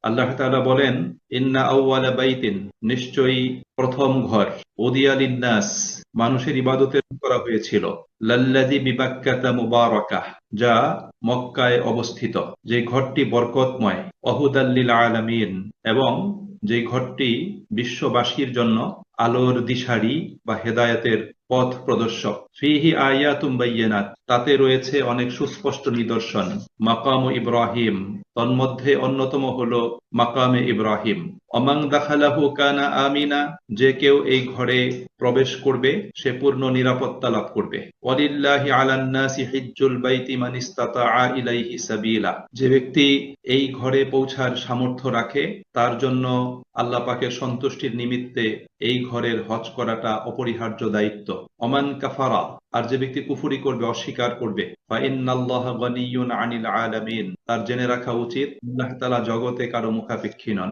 আল্লাহ তাআলা বলেন, ইন্না আউওয়ালা বাইতিন, নিশ্চয়ই প্রথম ঘর, উদিয়া লিন্নাস, মানুষের ইবাদতের করা হয়েছিল, লাল্লাযী বিবাক্কাতা মুবারাকাহ, যা মক্কায় অবস্থিত, যে ঘরটি বরকতময়, ওয়াহুদাল লিল আলামিন, এবং যে ঘরটি বিশ্ববাসীর জন্য আলোর দিশারি বা হেদায়েতের পথ প্রদর্শক। ফিহি আয়াতুম বাইয়িনাত, তাতে রয়েছে অনেক সুস্পষ্ট নিদর্শন। মাকামু ইব্রাহিম, তন্মধ্যে অন্যতম হলো মাকামে ইব্রাহিম। অমান দাখালাহু কানা আমিনা, যে কেউ এই ঘরে প্রবেশ করবে সে পূর্ণ নিরাপত্তা লাভ করবে। ওয়ালিল্লাহি আলান নাসি হিজ্জুল বাইতি মান ইসতাতাআ ইলাইহি সাবিলা, যে ব্যক্তি এই ঘরে পৌঁছার সামর্থ্য রাখে তার জন্য আল্লাহ পাকের সন্তুষ্টির নিমিত্তে এই ঘরের হজ করাটা অপরিহার্য দায়িত্ব। অমান কাফারা, আর যে ব্যক্তি কুফরি করবে, অস্বীকার করবে, ফাইন্নাল্লাহা গানিয়্যুন আনিল আলামিন, তার জেনে রাখা উচিত আল্লাহ তাআলা জগতে কারো মুখাপেক্ষী নন।